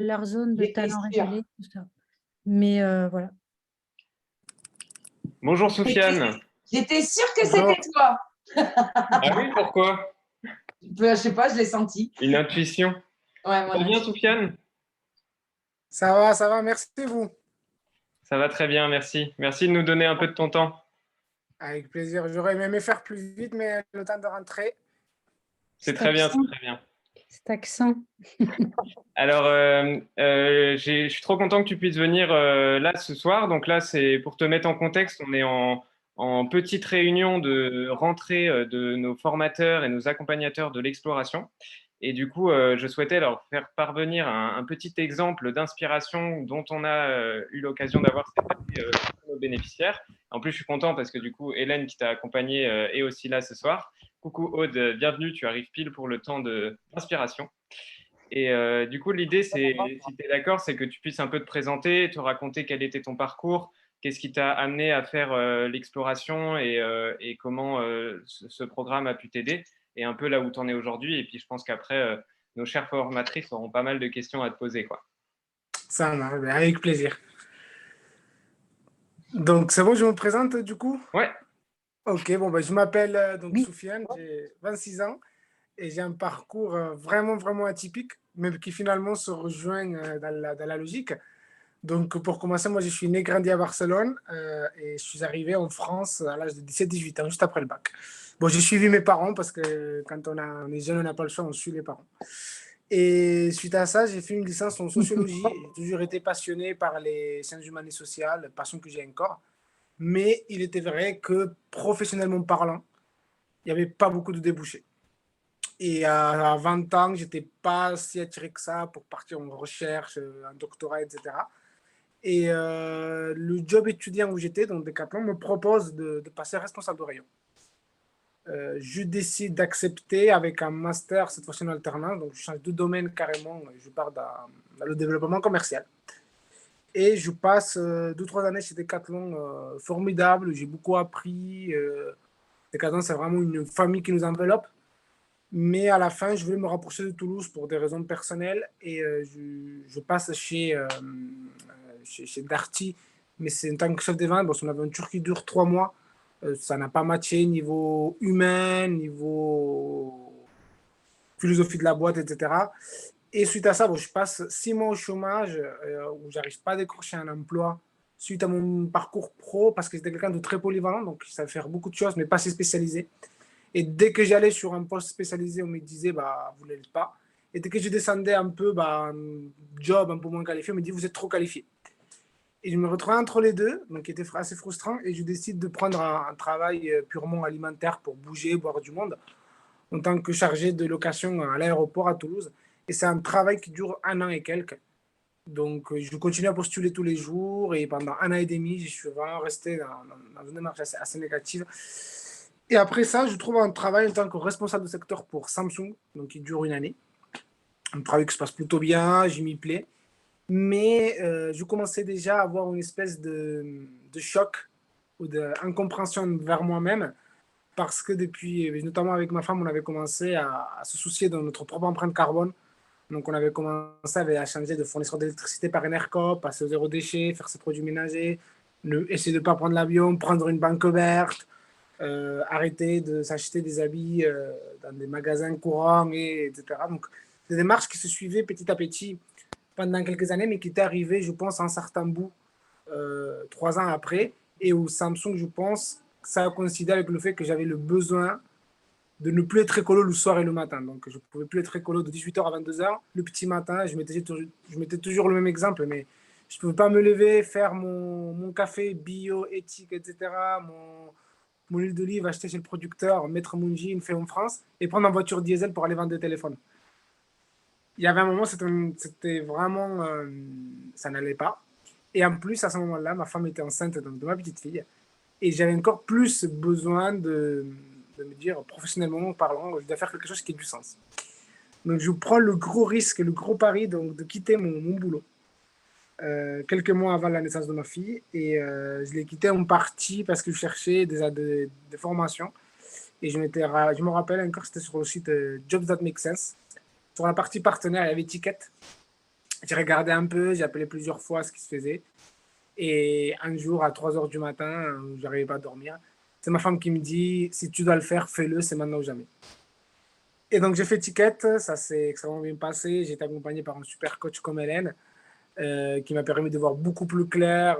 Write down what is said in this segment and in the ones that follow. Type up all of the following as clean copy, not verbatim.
leur zone de J'étais talent sûre. révélé, tout ça. Mais voilà. Bonjour J'étais Soufiane. j'étais sûre que Bonjour. c'était toi. Ah oui, pourquoi? Je sais pas, je l'ai senti. Une intuition. Ouais, Ça mon va bien intuition. Soufiane? Ça va, merci vous. Ça va très bien, merci. Merci de nous donner un peu de ton temps. Avec plaisir. J'aurais aimé faire plus vite, mais le temps de rentrer. C'est Cet très bien, c'est accent, très bien. cet accent. Alors, je suis trop content que tu puisses venir là ce soir. Donc là, c'est pour te mettre en contexte, on est en petite réunion de rentrée de nos formateurs et nos accompagnateurs de l'exploration. Et du coup, je souhaitais leur faire parvenir un petit exemple d'inspiration dont on a eu l'occasion d'avoir cette année pour nos bénéficiaires. En plus, je suis content parce que du coup, Hélène qui t'a accompagné est aussi là ce soir. Coucou Aude, bienvenue, tu arrives pile pour le temps d'inspiration. Et du coup, l'idée, c'est, si tu es d'accord, c'est que tu puisses un peu te présenter, te raconter quel était ton parcours, qu'est-ce qui t'a amené à faire l'exploration et comment ce programme a pu t'aider et un peu là où tu en es aujourd'hui. Et puis, je pense qu'après, nos chères formatrices auront pas mal de questions à te poser, quoi. Ça marche, avec plaisir. Donc, c'est bon, je me présente du coup? Ouais, Ok, bon, je m'appelle donc Oui. Soufiane, j'ai 26 ans et j'ai un parcours vraiment atypique, mais qui finalement se rejoint dans la logique. Donc, pour commencer, moi, je suis né, grandi à Barcelone et je suis arrivé en France à l'âge de 17-18 ans, juste après le bac. Bon, j'ai suivi mes parents parce que quand on est jeune, on n'a pas le choix, on suit les parents. Et suite à ça, j'ai fait une licence en sociologie. J'ai toujours été passionné par les sciences humaines et sociales, passion que j'ai encore. Mais il était vrai que professionnellement parlant, il n'y avait pas beaucoup de débouchés. Et à 20 ans, je n'étais pas si attiré que ça pour partir en recherche, un doctorat, etc. Et le job étudiant où j'étais, donc Decathlon, me propose de passer responsable de rayon. Je décide d'accepter avec un master, cette fois-ci en alternance, donc je change de domaine carrément, je pars dans le développement commercial. Et je passe 2-3 années chez Decathlon formidable, j'ai beaucoup appris. Decathlon, c'est vraiment une famille qui nous enveloppe. Mais à la fin, je voulais me rapprocher de Toulouse pour des raisons personnelles et je passe chez Darty, mais c'est en tant que chef de vente. Bon, son aventure qui dure 3 mois, ça n'a pas matché niveau humain, niveau philosophie de la boîte, etc. Et suite à ça, bon, je passe 6 mois au chômage où j'arrive pas à décrocher un emploi suite à mon parcours pro parce que j'étais quelqu'un de très polyvalent, donc je savais faire beaucoup de choses, mais pas si spécialisé. Et dès que j'allais sur un poste spécialisé, on me disait, vous ne l'êtes pas. Et dès que je descendais un peu, un job un peu moins qualifié, on me dit, vous êtes trop qualifié. Et je me retrouvais entre les deux, donc qui était assez frustrant. Et je décide de prendre un travail purement alimentaire pour bouger, boire du monde, en tant que chargé de location à l'aéroport à Toulouse. Et c'est un travail qui dure 1 an et quelques. Donc, je continue à postuler tous les jours. Et pendant 1 an et demi, je suis vraiment resté dans une démarche assez négative. Et après ça, je trouve un travail en tant que responsable de secteur pour Samsung, donc qui dure 1 année. Un travail qui se passe plutôt bien, j'y m'y plais. Mais je commençais déjà à avoir une espèce de choc ou d'incompréhension vers moi-même parce que depuis, notamment avec ma femme, on avait commencé à se soucier de notre propre empreinte carbone. Donc on avait commencé à changer de fournisseur d'électricité par Enercop, passer au zéro déchet, faire ses produits ménagers, essayer de ne pas prendre l'avion, prendre une banque verte, arrêter de s'acheter des habits dans des magasins courants, etc. Donc, des démarches qui se suivaient petit à petit pendant quelques années, mais qui étaient arrivées, je pense, à un certain bout 3 ans après, et où Samsung, je pense, ça a coïncidé avec le fait que j'avais le besoin de ne plus être écolo le soir et le matin. Donc, je ne pouvais plus être écolo de 18h à 22h. Le petit matin, je mettais toujours le même exemple, mais je ne pouvais pas me lever, faire mon café bio, éthique, etc., mon huile d'olive acheté chez le producteur, mettre mon jean fait en France et prendre ma voiture diesel pour aller vendre des téléphones. Il y avait un moment, c'était vraiment, ça n'allait pas. Et en plus, à ce moment-là, ma femme était enceinte de ma petite fille et j'avais encore plus besoin de me dire, professionnellement parlant, je dois faire quelque chose qui ait du sens. Donc, je prends le gros risque, le gros pari donc, de quitter mon boulot. Quelques mois avant la naissance de ma fille et je l'ai quitté en partie parce que je cherchais des formations et je me rappelle encore, c'était sur le site Jobs That Make Sense. Sur la partie partenaire, il y avait Ticket J'ai regardé un peu, j'ai appelé plusieurs fois ce qui se faisait. Et un jour, à 3 heures du matin, je n'arrivais pas à dormir. C'est ma femme qui me dit, si tu dois le faire, fais-le, c'est maintenant ou jamais. Et donc, j'ai fait Ticket, ça s'est extrêmement bien passé. J'ai été accompagné par un super coach comme Hélène, qui m'a permis de voir beaucoup plus clair,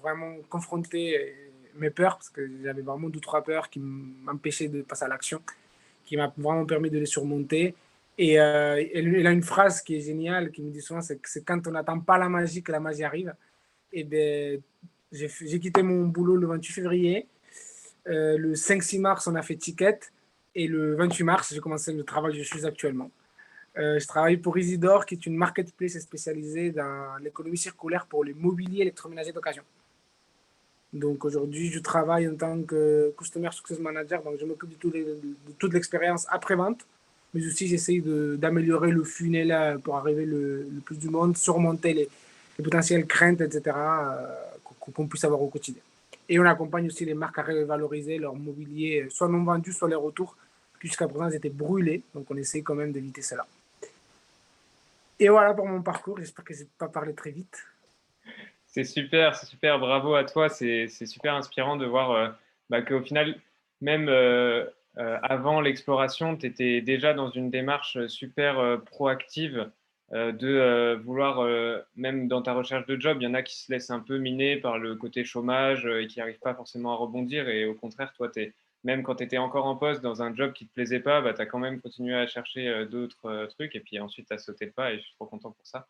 vraiment confronter mes peurs, parce que j'avais vraiment 2 ou 3 peurs qui m'empêchaient de passer à l'action, qui m'a vraiment permis de les surmonter. Et elle a une phrase qui est géniale, qui me dit souvent, c'est que c'est quand on n'attend pas la magie que la magie arrive. Et ben, j'ai quitté mon boulot le 28 février. Le 5-6 mars, on a fait Ticket. Et le 28 mars, j'ai commencé le travail que je suis actuellement. Je travaille pour Isidore, qui est une marketplace spécialisée dans l'économie circulaire pour les mobiliers électroménagers d'occasion. Donc aujourd'hui, je travaille en tant que Customer Success Manager, donc je m'occupe de toute l'expérience après-vente, mais aussi j'essaye d'améliorer le funnel pour arriver le plus du monde, surmonter les potentielles craintes, etc., qu'on puisse avoir au quotidien. Et on accompagne aussi les marques à revaloriser leur mobilier, soit non vendu, soit les retours, qui jusqu'à présent ils étaient brûlés, donc on essaie quand même d'éviter cela. Et voilà pour mon parcours, j'espère que je n'ai pas parlé très vite. C'est super, bravo à toi. C'est super inspirant de voir qu'au final, même avant l'exploration, tu étais déjà dans une démarche super proactive de vouloir, même dans ta recherche de job, il y en a qui se laissent un peu miner par le côté chômage et qui n'arrivent pas forcément à rebondir. Et au contraire, toi, même quand tu étais encore en poste dans un job qui ne te plaisait pas, tu as quand même continué à chercher d'autres trucs. Et puis ensuite, tu as sauté le pas et je suis trop content pour ça.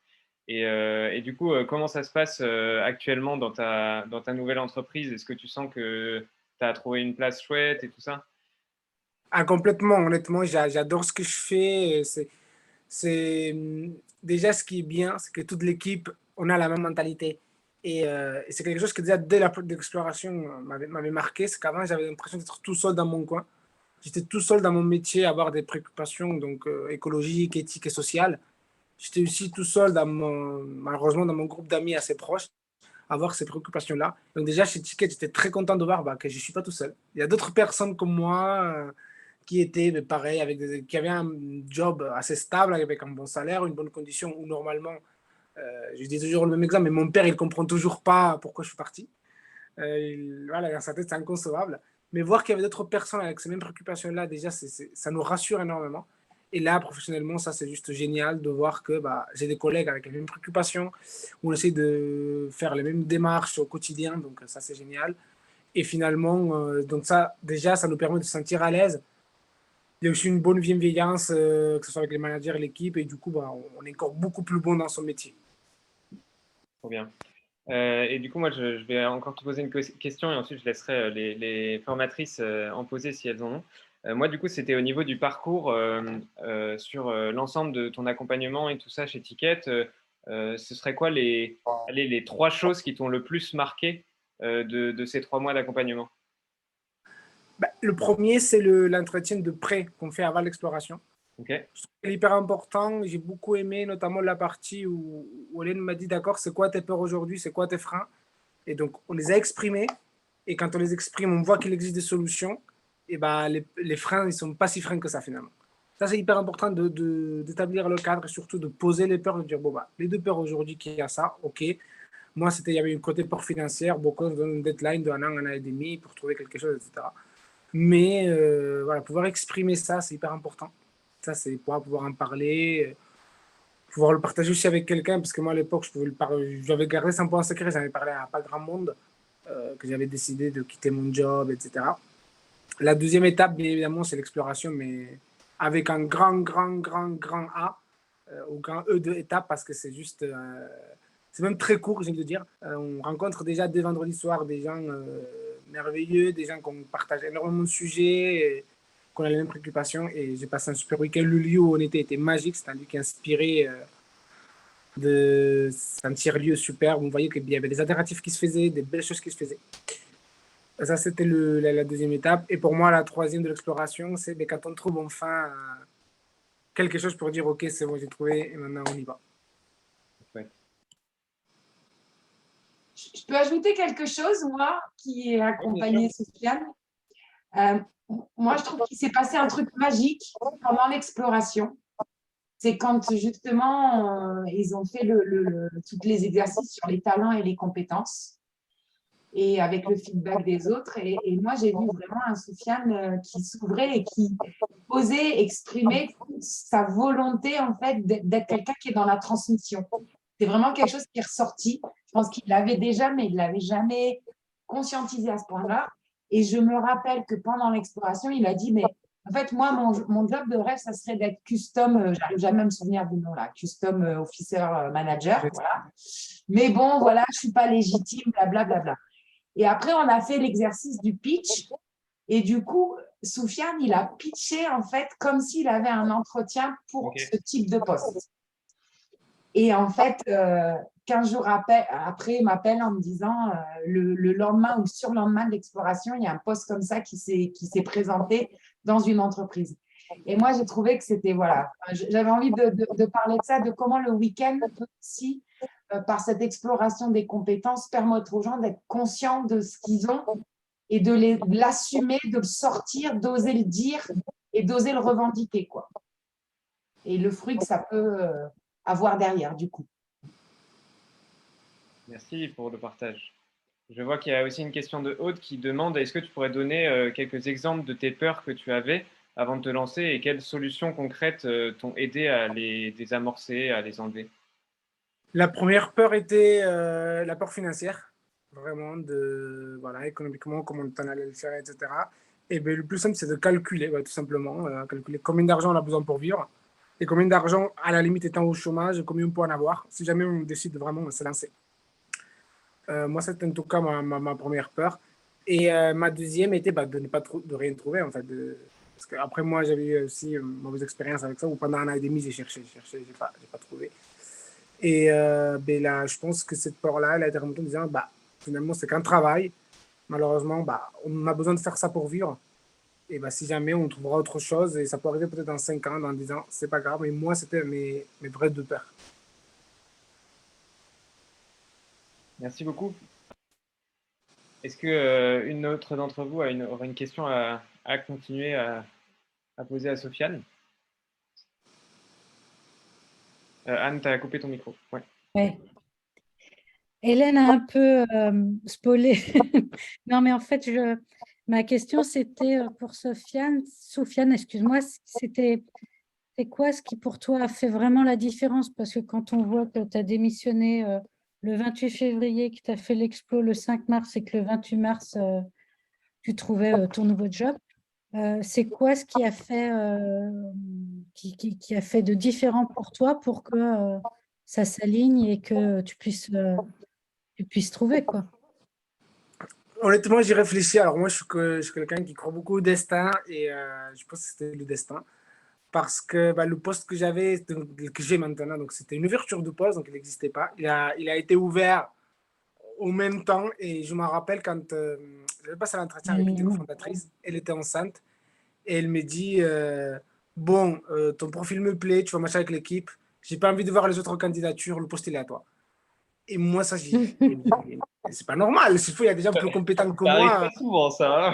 Et du coup, comment ça se passe actuellement dans ta nouvelle entreprise? Est-ce que tu sens que tu as trouvé une place chouette et tout ça? Ah, complètement, honnêtement, j'adore ce que je fais. C'est déjà ce qui est bien, c'est que toute l'équipe, on a la même mentalité. Et c'est quelque chose que déjà dès l'exploration m'avait marqué, c'est qu'avant j'avais l'impression d'être tout seul dans mon coin. J'étais tout seul dans mon métier, à avoir des préoccupations donc écologiques, éthiques et sociales. J'étais aussi tout seul malheureusement dans mon groupe d'amis assez proches, à avoir ces préoccupations-là. Donc déjà chez Ticket, j'étais très content de voir que je ne suis pas tout seul. Il y a d'autres personnes comme moi qui étaient pareil, qui avaient un job assez stable, avec un bon salaire, une bonne condition, où normalement, je dis toujours le même exemple, mais mon père, il ne comprend toujours pas pourquoi je suis parti. Voilà, dans sa tête, c'est inconcevable. Mais voir qu'il y avait d'autres personnes avec ces mêmes préoccupations-là, déjà, ça nous rassure énormément. Et là, professionnellement, ça, c'est juste génial de voir que j'ai des collègues avec les mêmes préoccupations, où on essaie de faire les mêmes démarches au quotidien. Donc, ça, c'est génial. Et finalement, donc ça, déjà, ça nous permet de se sentir à l'aise. Il y a aussi une bonne bienveillance, que ce soit avec les managers et l'équipe. Et du coup, on est encore beaucoup plus bon dans son métier. Trop bien. Et du coup, moi, je vais encore te poser une question et ensuite, je laisserai les formatrices en poser si elles en ont. Moi, du coup, c'était au niveau du parcours sur l'ensemble de ton accompagnement et tout ça chez Ticket. Ce serait quoi les 3 choses qui t'ont le plus marqué de ces 3 mois d'accompagnement? Le premier, c'est l'entretien de prêt qu'on fait avant l'exploration. Okay. C'est hyper important. J'ai beaucoup aimé notamment la partie où Hélène m'a dit, d'accord, c'est quoi tes peurs aujourd'hui, c'est quoi tes freins? Et donc, on les a exprimés. Et quand on les exprime, on voit qu'il existe des solutions. Et les freins, ils ne sont pas si freins que ça finalement. Ça, c'est hyper important d'établir le cadre et surtout de poser les peurs, de dire, les 2 peurs aujourd'hui qu'il y a ça, ok. Moi, il y avait une côté peur financière, beaucoup on donne une deadline de 1 an et demi pour trouver quelque chose, etc. Mais voilà, pouvoir exprimer ça, c'est hyper important. Ça, c'est pouvoir en parler, pouvoir le partager aussi avec quelqu'un, parce que moi, à l'époque, j'avais gardé ça un peu en secret, j'en avais parlé à pas grand monde, que j'avais décidé de quitter mon job, etc. La deuxième étape, bien évidemment, c'est l'exploration, mais avec un grand A, ou grand E de étape, parce que c'est juste... c'est même très court, j'ai envie de dire. On rencontre déjà dès vendredi soir des gens merveilleux, des gens qu'on partage énormément de sujets, qu'on a les mêmes préoccupations. Et j'ai passé un super week-end. Le lieu où on était magique. C'est un lieu qui est inspiré c'est un tiers-lieu super. Vous voyez qu'il y avait des alternatifs qui se faisaient, des belles choses qui se faisaient. Ça, c'était la deuxième étape. Et pour moi, la troisième de l'exploration, c'est quand on trouve enfin quelque chose pour dire, OK, c'est bon, j'ai trouvé, et maintenant on y va. Je peux ajouter quelque chose, moi, qui ai accompagné Sofiane. Moi, je trouve qu'il s'est passé un truc magique pendant l'exploration. c'est quand justement ils ont fait tous les exercices sur les talents et les compétences et avec le feedback des autres. Et moi, j'ai vu vraiment un Soufiane qui s'ouvrait et qui osait exprimer sa volonté en fait d'être quelqu'un qui est dans la transmission. C'est vraiment quelque chose qui est ressorti. Je pense qu'il l'avait déjà, mais il ne l'avait jamais conscientisé à ce point-là. Et je me rappelle que pendant l'exploration, il a dit, mais en fait, moi, mon job de rêve, ça serait d'être custom, j'arrive jamais à me souvenir du nom là, custom officer manager, voilà. Mais bon, voilà, je ne suis pas légitime, blablabla. Bla, bla. Et après, on a fait l'exercice du pitch. Et du coup, Soufiane, il a pitché en fait comme s'il avait un entretien pour ce type de poste. Et en fait, 15 jours après, il m'appelle en me disant le lendemain ou surlendemain de l'exploration, il y a un poste comme ça qui s'est présenté dans une entreprise. Et moi, j'ai trouvé que c'était, voilà, j'avais envie de parler de ça, de comment le week-end peut aussi, par cette exploration des compétences, permettre aux gens d'être conscients de ce qu'ils ont et de l'assumer, de le sortir, d'oser le dire et d'oser le revendiquer, quoi. Et le fruit que ça peut avoir derrière, du coup. Merci pour le partage. Je vois qu'il y a aussi une question de Aude qui demande est-ce que tu pourrais donner quelques exemples de tes peurs que tu avais avant de te lancer et quelles solutions concrètes t'ont aidé à les désamorcer, à les enlever? La première peur était la peur financière, vraiment, voilà, économiquement, comment on allait le faire, etc. Et bien, le plus simple, c'est de calculer, tout simplement, calculer combien d'argent on a besoin pour vivre et combien d'argent, à la limite, étant au chômage, combien on peut en avoir, si jamais on décide vraiment de se lancer. Moi, c'était en tout cas ma première peur. Et ma deuxième était de ne pas de rien trouver, en fait. Parce qu'après, moi, j'avais eu aussi une mauvaise expérience avec ça, où pendant un an et demi, j'ai cherché, j'ai pas trouvé. Et ben là, je pense que cette peur-là, elle a été remontée en disant, finalement, c'est qu'un travail. Malheureusement, on a besoin de faire ça pour vivre. Et si jamais on trouvera autre chose, et ça peut arriver peut-être dans 5 ans, dans 10 ans, c'est pas grave. Mais moi, c'était mes vraies deux peurs. Merci beaucoup. Est-ce que une autre d'entre vous aurait une question à continuer à poser à Soufiane? Anne, tu as coupé ton micro. Ouais. Ouais. Hélène a un peu spoilé. Non, mais en fait, ma question, c'était pour Soufiane, excuse-moi, c'est quoi ce qui pour toi a fait vraiment la différence? Parce que quand on voit que tu as démissionné le 28 février, que tu as fait l'explo le 5 mars et que le 28 mars, tu trouvais ton nouveau job, c'est quoi ce qui a fait, qui a fait de différent pour toi pour que ça s'aligne et que tu puisses trouver, quoi? Honnêtement, j'y réfléchis. Alors moi, je suis quelqu'un qui croit beaucoup au destin et je pense que c'était le destin. Parce que le poste que j'avais, que j'ai maintenant, donc c'était une ouverture de poste, donc il n'existait pas. Il a été ouvert au même temps et je me rappelle quand j'avais passé l'entretien avec une cofondatrice, elle était enceinte et elle me dit bon, ton profil me plaît, tu vas matcher avec l'équipe, j'ai pas envie de voir les autres candidatures, le poste il est à toi. Et moi, ça, c'est pas normal. Il y a des gens plus compétents que Ça arrive moi. pas souvent, ça. Hein.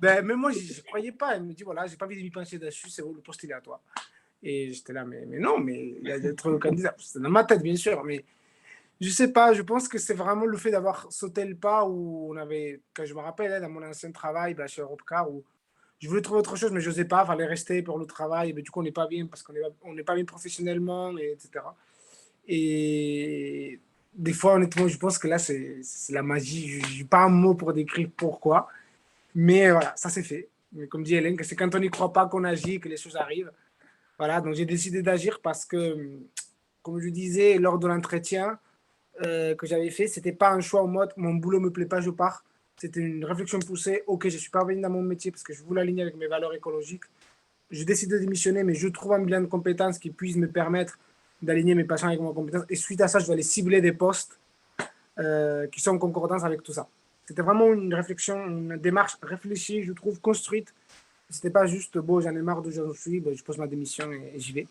Mais moi, je ne croyais pas. Elle me dit, voilà, j'ai pas envie de m'y pencher dessus, c'est le poste, il est à toi. Et j'étais là, mais non, mais il y a d'autres candidats. C'est dans ma tête, bien sûr. Mais je sais pas, je pense que c'est vraiment le fait d'avoir sauté le pas où on avait, quand je me rappelle, dans mon ancien travail, chez Europcar, où je voulais trouver autre chose, mais je n'osais pas, il fallait rester pour le travail. Mais du coup, on n'est pas bien parce qu'on n'est pas bien professionnellement, etc. Et des fois, honnêtement, je pense que là, c'est la magie. Je n'ai pas un mot pour décrire pourquoi. Mais voilà, ça c'est fait. Mais comme dit Hélène, c'est quand on n'y croit pas qu'on agit, que les choses arrivent. Voilà, donc j'ai décidé d'agir parce que, comme je disais lors de l'entretien que j'avais fait, c'était pas un choix en mode mon boulot me plaît pas, je pars. C'était une réflexion poussée. Ok, je suis parvenu dans mon métier parce que je voulais aligner avec mes valeurs écologiques. Je décide de démissionner, mais je trouve un bilan de compétences qui puisse me permettre d'aligner mes passions avec mes compétences. Et suite à ça, je vais aller cibler des postes qui sont en concordance avec tout ça. C'était vraiment une réflexion, une démarche réfléchie, je trouve, construite. C'était pas juste, bon, j'en ai marre de j'en suis, je pose ma démission et j'y vais.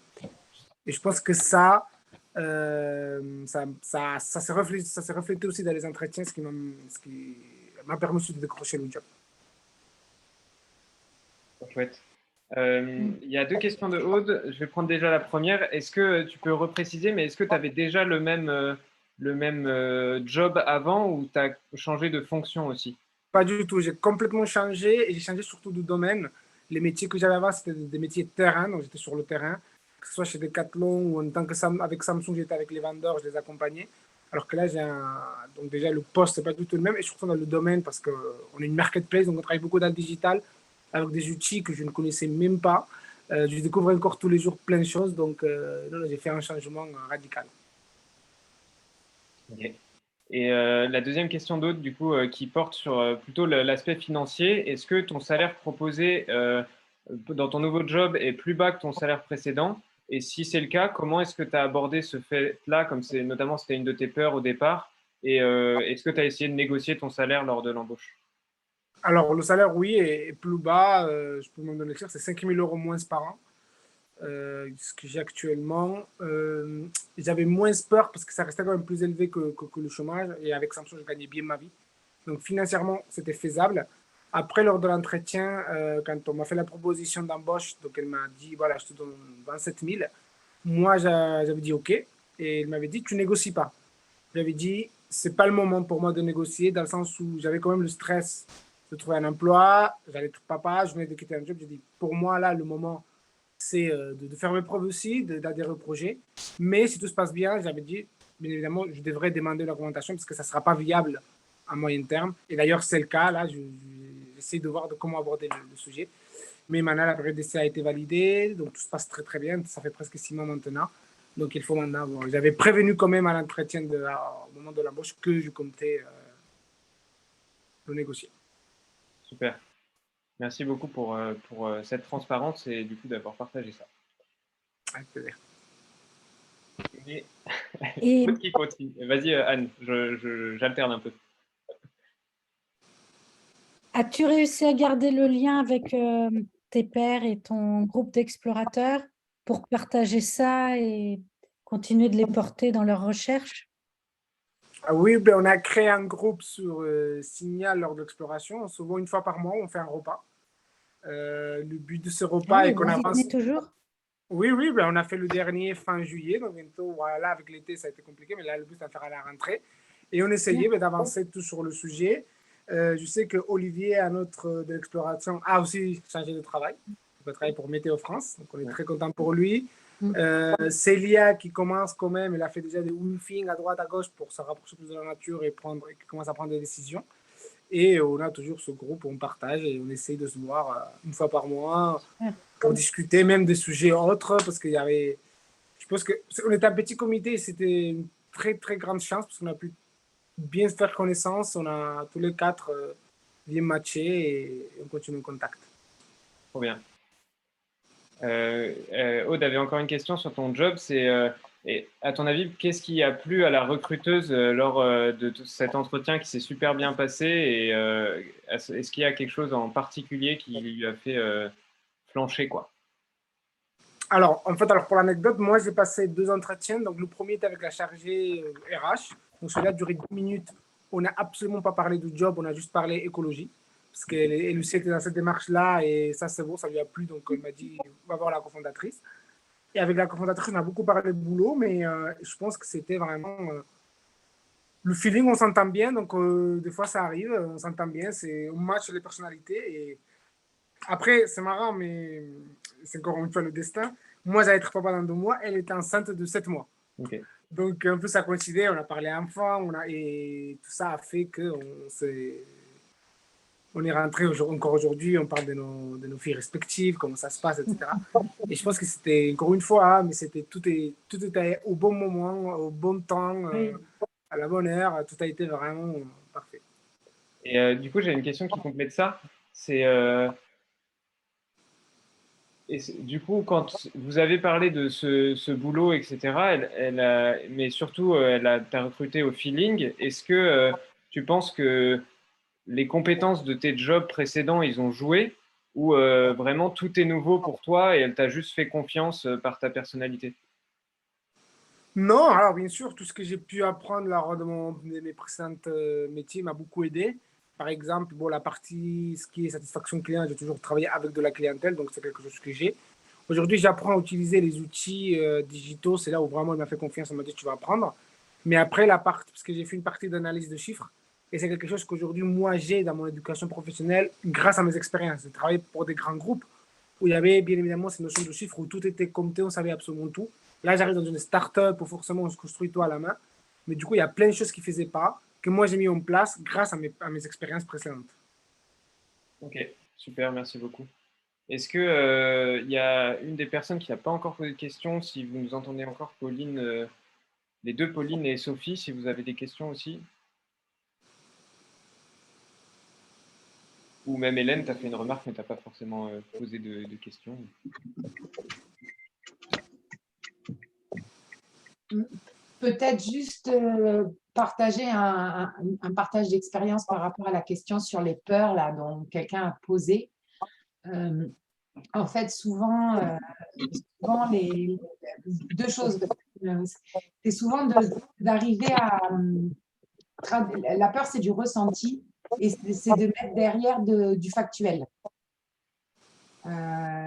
Et je pense que ça s'est reflété aussi dans les entretiens, ce qui m'a permis de décrocher le job. Chouette. Il y a deux questions de Aude. Je vais prendre déjà la première. Est-ce que tu peux repréciser, mais est-ce que tu avais déjà le même job avant ou tu as changé de fonction aussi? Pas du tout, j'ai complètement changé et j'ai changé surtout de domaine. Les métiers que j'avais avant, c'était des métiers de terrain, donc j'étais sur le terrain, que ce soit chez Decathlon ou en tant que avec Samsung, j'étais avec les vendeurs, je les accompagnais. Alors que là, donc déjà, le poste, c'est pas du tout le même, et surtout dans le domaine, parce qu'on est une marketplace, donc on travaille beaucoup dans le digital, avec des outils que je ne connaissais même pas. Je découvre encore tous les jours plein de choses, donc non, j'ai fait un changement radical. Ok. Et la deuxième question d'Aude, du coup, qui porte sur plutôt l'aspect financier. Est-ce que ton salaire proposé dans ton nouveau job est plus bas que ton salaire précédent? Et si c'est le cas, comment est-ce que tu as abordé ce fait-là, comme notamment c'était une de tes peurs au départ? Et est-ce que tu as essayé de négocier ton salaire lors de l'embauche? Alors, le salaire, oui, est plus bas. Je peux m'en donner le chiffre, c'est 5 000 euros moins par an. Ce que j'ai actuellement. J'avais moins peur parce que ça restait quand même plus élevé que le chômage. Et avec Samsung, je gagnais bien ma vie. Donc financièrement, c'était faisable. Après, lors de l'entretien, quand on m'a fait la proposition d'embauche, donc elle m'a dit, voilà, je te donne 27 000. Moi, j'avais dit OK. Et elle m'avait dit, tu négocies pas. J'avais dit, c'est pas le moment pour moi de négocier, dans le sens où j'avais quand même le stress de trouver un emploi. J'allais être papa, je venais de quitter un job. J'ai dit, pour moi, là, le moment, c'est de faire mes preuves aussi, d'adhérer au projet. Mais si tout se passe bien, j'avais dit, bien évidemment, je devrais demander l'augmentation parce que ça ne sera pas viable à moyen terme. Et d'ailleurs, c'est le cas. Là, j'essaie de voir comment aborder le sujet. Mais maintenant, la période d'essai a été validée, donc tout se passe très très bien. Ça fait presque 6 mois maintenant. Donc il faut maintenant. Bon, j'avais prévenu quand même à l'entretien au moment de l'embauche que je comptais le négocier. Super. Merci beaucoup pour cette transparence et du coup d'avoir partagé ça. Avec plaisir. Et Qui continue. Vas-y, Anne, j'alterne un peu. as-tu réussi à garder le lien avec tes pairs et ton groupe d'explorateurs pour partager ça et continuer de les porter dans leurs recherches? Ah oui, ben, on a créé un groupe sur Signal lors de l'exploration. Souvent, une fois par mois, on fait un repas. Le but de ce Ah repas oui, est qu'on vous y avance. tenez toujours? Oui, oui, ben, on a fait le dernier fin juillet. Donc bientôt, voilà, avec l'été, ça a été compliqué. Mais là, le but, c'est de faire à la rentrée. Et on essayait ben, d'avancer tout sur le sujet. Je sais que Olivier, un autre de l'exploration, a aussi changé de travail. Il va travailler pour Météo France. Donc, on est très content pour lui. Célia, qui commence quand même, elle a fait déjà des woofing à droite, à gauche pour se rapprocher plus de la nature et qui commence à prendre des décisions. Et on a toujours ce groupe où on partage et on essaye de se voir une fois par mois pour discuter même des sujets autres parce qu'il y avait. Je pense qu'on était un petit comité et c'était une très très grande chance parce qu'on a pu bien se faire connaissance. On a tous les quatre bien matché et on continue en contact. Trop bien. Aude avait encore une question sur ton job. À ton avis, qu'est-ce qui a plu à la recruteuse lors de cet entretien qui s'est super bien passé? Et est-ce qu'il y a quelque chose en particulier qui lui a fait flancher, quoi? Alors, en fait, pour l'anecdote, moi, j'ai passé 2 entretiens. Donc, le premier était avec la chargée RH. Donc, celui-là a duré 10 minutes. On n'a absolument pas parlé du job, on a juste parlé écologie. Parce qu'elle aussi était dans cette démarche-là et ça, c'est bon, ça lui a plu. Donc, elle m'a dit, on va voir la cofondatrice. Et avec la cofondatrice, on a beaucoup parlé de boulot, mais je pense que c'était vraiment le feeling, on s'entend bien. Donc, des fois, ça arrive, on s'entend bien, on match les personnalités. Et après, c'est marrant, mais c'est encore une fois le destin. Moi, j'allais être papa dans 2 mois, elle était enceinte de 7 mois. Okay. Donc, un peu ça coïncidait, on a parlé enfant, et tout ça a fait on est rentré encore aujourd'hui, on parle de nos filles respectives, comment ça se passe, etc. Et je pense que c'était, encore une fois, mais tout était au bon moment, au bon temps, à la bonne heure, tout a été vraiment parfait. Et du coup, j'ai une question qui complète ça. Du coup, quand vous avez parlé de ce boulot, etc., mais surtout, t'a recruté au feeling. Est-ce que tu penses que les compétences de tes jobs précédents, ils ont joué ou vraiment tout est nouveau pour toi et elle t'a juste fait confiance par ta personnalité? Non, alors bien sûr, tout ce que j'ai pu apprendre lors de mes précédents métiers m'a beaucoup aidé. Par exemple, bon, la partie, ce qui est satisfaction client, j'ai toujours travaillé avec de la clientèle, donc c'est quelque chose que j'ai. Aujourd'hui, j'apprends à utiliser les outils digitaux. C'est là où vraiment il m'a fait confiance. On m'a dit, tu vas apprendre. Mais après, la partie, parce que j'ai fait une partie d'analyse de chiffres, et c'est quelque chose qu'aujourd'hui, moi, j'ai dans mon éducation professionnelle grâce à mes expériences. J'ai travaillé pour des grands groupes où il y avait bien évidemment ces notions de chiffres, où tout était compté, on savait absolument tout. Là, j'arrive dans une start-up où forcément on se construit tout à la main. Mais du coup, il y a plein de choses qui ne faisaient pas, que moi j'ai mis en place grâce à mes expériences précédentes. Ok, super, merci beaucoup. Est-ce que il y a une des personnes qui n'a pas encore posé de questions, si vous nous entendez encore, Pauline, les deux Pauline et Sophie, si vous avez des questions aussi? Ou même Hélène, tu as fait une remarque, mais tu n'as pas forcément posé de questions. Peut-être juste partager un partage d'expérience par rapport à la question sur les peurs là, dont quelqu'un a posé. En fait, souvent les deux choses. C'est souvent d'arriver à... La peur, c'est du ressenti et c'est de mettre derrière du factuel.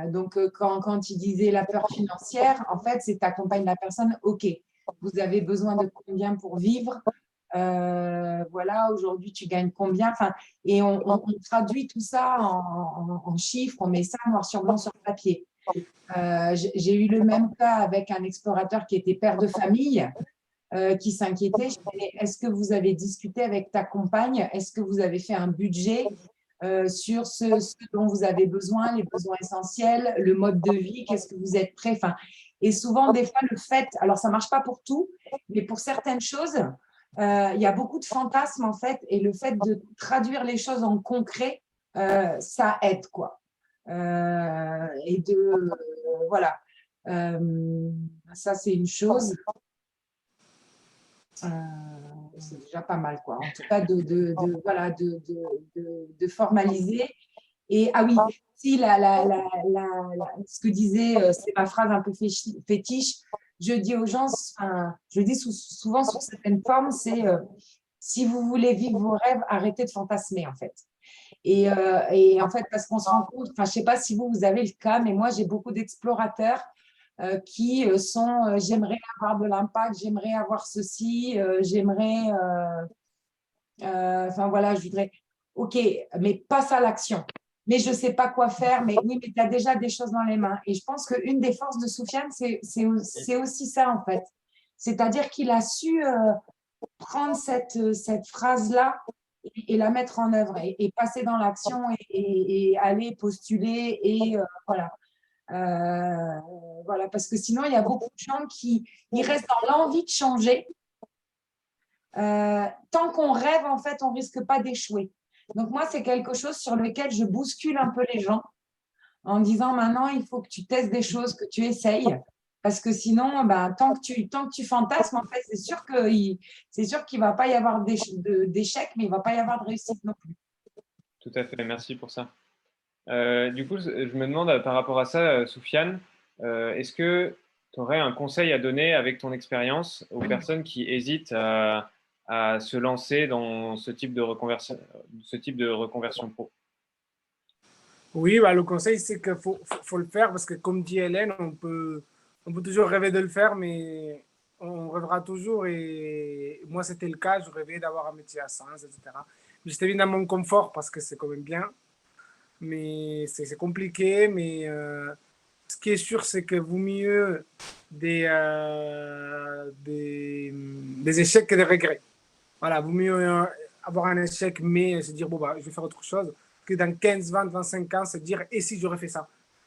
Donc, quand il disait la peur financière, en fait, c'est t'accompagnes la personne, OK, vous avez besoin de combien pour vivre? Voilà, aujourd'hui, tu gagnes combien? Enfin, et on traduit tout ça en chiffres, on met ça noir sur blanc sur papier. J'ai eu le même cas avec un explorateur qui était père de famille, qui s'inquiétait. Je disais, est-ce que vous avez discuté avec ta compagne? Est-ce que vous avez fait un budget sur ce dont vous avez besoin, les besoins essentiels, le mode de vie, qu'est-ce que vous êtes prêt? Enfin, et souvent, des fois, le fait, alors ça ne marche pas pour tout, mais pour certaines choses, il y a beaucoup de fantasmes en fait, et le fait de traduire les choses en concret, ça aide quoi. Et de voilà, ça c'est une chose. C'est déjà pas mal quoi. En tout cas voilà, de formaliser. Et ah oui, si ce que disait, c'est ma phrase un peu fétiche. Je dis aux gens, je dis souvent sur certaines formes, c'est si vous voulez vivre vos rêves, arrêtez de fantasmer en fait. Et en fait, parce qu'on se rend compte, je ne sais pas si vous avez le cas, mais moi j'ai beaucoup d'explorateurs qui sont j'aimerais avoir de l'impact, j'aimerais avoir ceci, j'aimerais, enfin voilà, je voudrais, ok, mais passe à l'action. Mais je ne sais pas quoi faire, mais oui, mais tu as déjà des choses dans les mains. Et je pense qu'une des forces de Soufiane, c'est aussi ça en fait. C'est-à-dire qu'il a su prendre cette phrase-là et la mettre en œuvre et passer dans l'action et aller postuler et voilà. Voilà, parce que sinon, il y a beaucoup de gens qui restent dans l'envie de changer. Tant qu'on rêve, en fait, on ne risque pas d'échouer. Donc, moi, c'est quelque chose sur lequel je bouscule un peu les gens en disant maintenant, il faut que tu testes des choses, que tu essayes. Parce que sinon, ben, tant que tu fantasmes, en fait, c'est sûr qu'il ne va pas y avoir d'échec, mais il ne va pas y avoir de réussite non plus. Tout à fait, merci pour ça. Du coup, je me demande par rapport à ça, Soufiane, est-ce que tu aurais un conseil à donner avec ton expérience aux personnes qui hésitent à se lancer dans ce type de reconversion pro? Oui, bah, le conseil, c'est qu'il faut le faire parce que, comme dit Hélène, on peut toujours rêver de le faire, mais on rêvera toujours. Et moi, c'était le cas. Je rêvais d'avoir un métier à sens, etc. Mais j'étais évidemment mon confort parce que c'est quand même bien. Mais c'est compliqué. Mais ce qui est sûr, c'est que vaut mieux des échecs que des regrets. Voilà, vaut mieux avoir un échec, mais se dire, bon, bah, je vais faire autre chose, que dans 15, 20, 25 ans, se dire, et si j'aurais fait ça?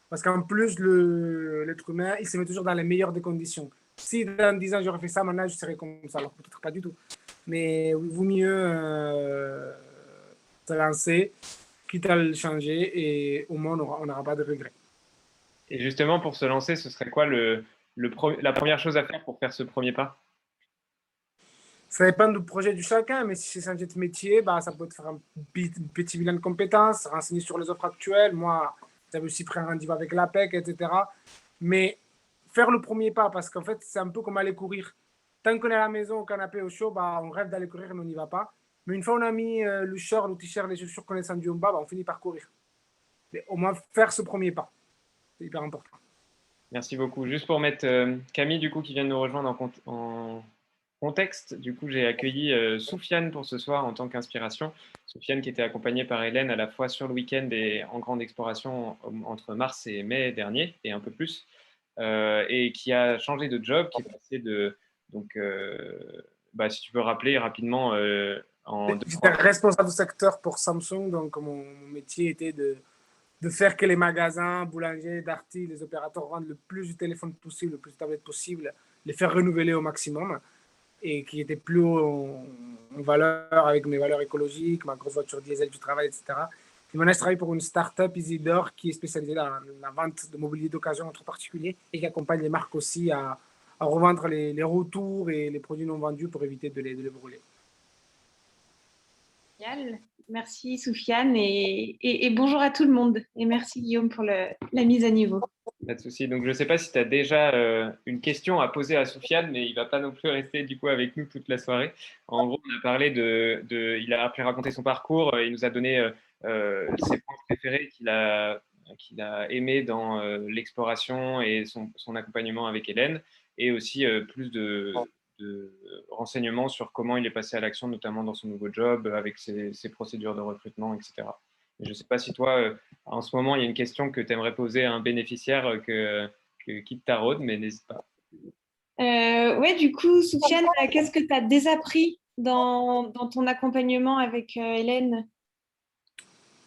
Parce qu'en plus, l'être humain, il se met toujours dans les meilleures des conditions. Si dans 10 ans, j'aurais fait ça, maintenant, je serais comme ça. Alors, peut-être pas du tout. Mais il vaut mieux se lancer, quitte à le changer, et au moins, on n'aura pas de regrets. Et justement, pour se lancer, ce serait quoi la première chose à faire pour faire ce premier pas? Ça dépend du projet du chacun, mais si c'est changer de métier, bah, ça peut être faire un petit bilan de compétences, renseigner sur les offres actuelles. Moi, j'avais aussi pris un rendez-vous avec l'APEC, etc. Mais faire le premier pas, parce qu'en fait, c'est un peu comme aller courir. Tant qu'on est à la maison, au canapé, au chaud, bah, on rêve d'aller courir, mais on n'y va pas. Mais une fois on a mis le short, le t-shirt, les chaussures connaissant du bas, on finit par courir. Mais au moins faire ce premier pas, c'est hyper important. Merci beaucoup. Juste pour mettre Camille, du coup, qui vient de nous rejoindre en contexte, du coup, j'ai accueilli Soufiane pour ce soir en tant qu'inspiration. Soufiane qui était accompagné par Hélène à la fois sur le week-end et en grande exploration entre mars et mai dernier, et un peu plus, et qui a changé de job, qui est passé de... Donc, si tu peux rappeler rapidement J'étais responsable du secteur pour Samsung, donc mon métier était de faire que les magasins, boulangers, darty, les opérateurs vendent le plus de téléphones possible, le plus de tablettes possible, les faire renouveler au maximum et qui était plus haut en valeur avec mes valeurs écologiques, ma grosse voiture diesel du travail, etc. Et maintenant, je travaille pour une start-up, Isidore, qui est spécialisée dans la vente de mobilier d'occasion entre particuliers et qui accompagne les marques aussi à revendre les retours et les produits non vendus pour éviter de les brûler. Génial. Merci Soufiane et bonjour à tout le monde. Et merci Guillaume pour la mise à niveau. Pas de souci. Donc, je ne sais pas si tu as déjà une question à poser à Soufiane, mais il ne va pas non plus rester du coup avec nous toute la soirée. En gros, on a parlé il a appris à raconter son parcours, il nous a donné ses points préférés qu'il a aimés dans l'exploration et son accompagnement avec Hélène, et aussi plus de renseignements sur comment il est passé à l'action, notamment dans son nouveau job, avec ses procédures de recrutement, etc. Je ne sais pas si toi, en ce moment, il y a une question que tu aimerais poser à un bénéficiaire qui te taraude, mais n'hésite pas. Ouais, du coup, Soufiane, qu'est-ce que tu as désappris dans ton accompagnement avec Hélène?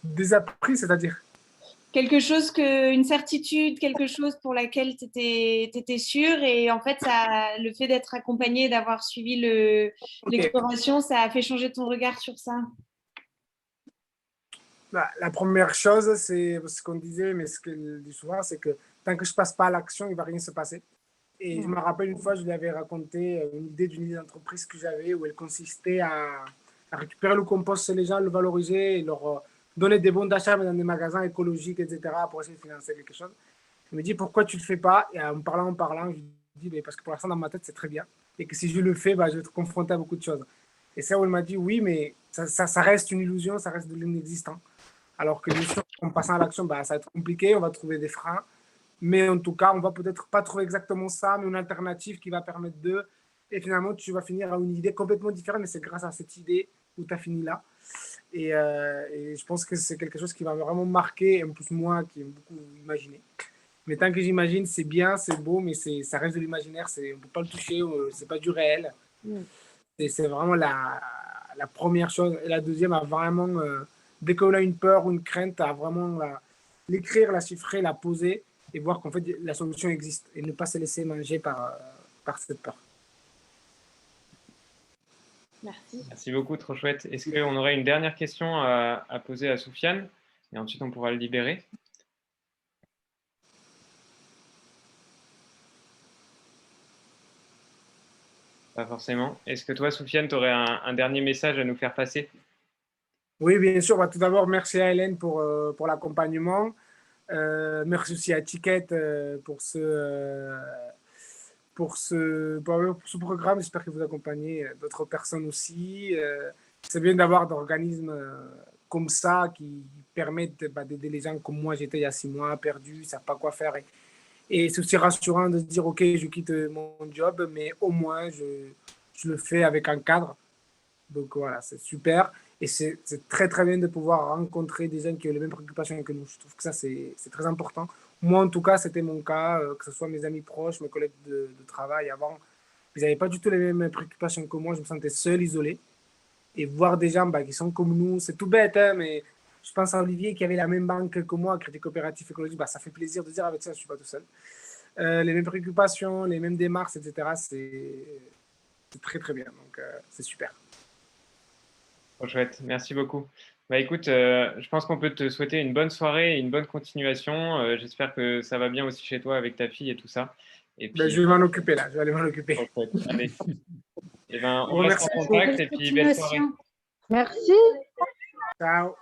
Désappris, c'est-à-dire? Quelque chose, une certitude, quelque chose pour laquelle tu étais sûre et en fait, le fait d'être accompagnée, d'avoir suivi l'exploration, ça a fait changer ton regard sur ça? La première chose, c'est ce qu'on disait, mais ce qu'elle dit souvent, c'est que tant que je ne passe pas à l'action, il ne va rien se passer. Et je me rappelle une fois, je lui avais raconté une idée d'une idée d'entreprise que j'avais où elle consistait à récupérer le compost chez les gens, le valoriser et leur donner des bons d'achat dans des magasins écologiques, etc. pour essayer de financer quelque chose. Il me dit pourquoi tu ne le fais pas? Et en parlant, je lui dis parce que pour l'instant, dans ma tête, c'est très bien. Et que si je le fais, je vais être confronté à beaucoup de choses. Et ça, où elle m'a dit oui, mais ça reste une illusion, ça reste de l'inexistant. Alors que bien sûr, en passant à l'action, ça va être compliqué, on va trouver des freins. Mais en tout cas, on va peut-être pas trouver exactement ça, mais une alternative qui va permettre de... Et finalement, tu vas finir à une idée complètement différente, mais c'est grâce à cette idée où tu as fini là. Et je pense que c'est quelque chose qui va vraiment marquer, en plus moi qui aime beaucoup imaginer. Mais tant que j'imagine, c'est bien, c'est beau, mais ça reste de l'imaginaire, on ne peut pas le toucher, c'est pas du réel. C'est vraiment la première chose. Et la deuxième, a vraiment, dès qu'on a une peur ou une crainte, à vraiment l'écrire, la chiffrer, la poser et voir qu'en fait la solution existe et ne pas se laisser manger par cette peur. Merci. Merci beaucoup, trop chouette. Est-ce qu'on aurait une dernière question à poser à Soufiane? Et ensuite, on pourra le libérer. Pas forcément. Est-ce que toi, Soufiane, tu aurais un dernier message à nous faire passer? Oui, bien sûr. Tout d'abord, merci à Hélène pour l'accompagnement. Merci aussi à Ticket pour ce programme. J'espère que vous accompagnez d'autres personnes aussi. C'est bien d'avoir d'organismes comme ça qui permettent d'aider les gens comme moi. J'étais il y a 6 mois, perdu, ils ne savent pas quoi faire. Et c'est aussi rassurant de se dire, OK, je quitte mon job, mais au moins, je le fais avec un cadre. Donc voilà, c'est super. Et c'est très, très bien de pouvoir rencontrer des gens qui ont les mêmes préoccupations que nous. Je trouve que ça, c'est très important. Moi, en tout cas, c'était mon cas, que ce soit mes amis proches, mes collègues de travail avant. Ils n'avaient pas du tout les mêmes préoccupations que moi. Je me sentais seul, isolé. Et voir des gens qui sont comme nous, c'est tout bête, hein, mais je pense à Olivier qui avait la même banque que moi, Crédit Coopératif Écologique. Ça fait plaisir de dire avec ça, je ne suis pas tout seul. Les mêmes préoccupations, les mêmes démarches, etc. C'est très, très bien. Donc, c'est super. Trop chouette, merci beaucoup. Écoute, je pense qu'on peut te souhaiter une bonne soirée et une bonne continuation. J'espère que ça va bien aussi chez toi avec ta fille et tout ça. Et puis, je vais m'en occuper là, je vais aller m'en occuper. Allez. On reste en contact et puis belle soirée. Merci. Ciao.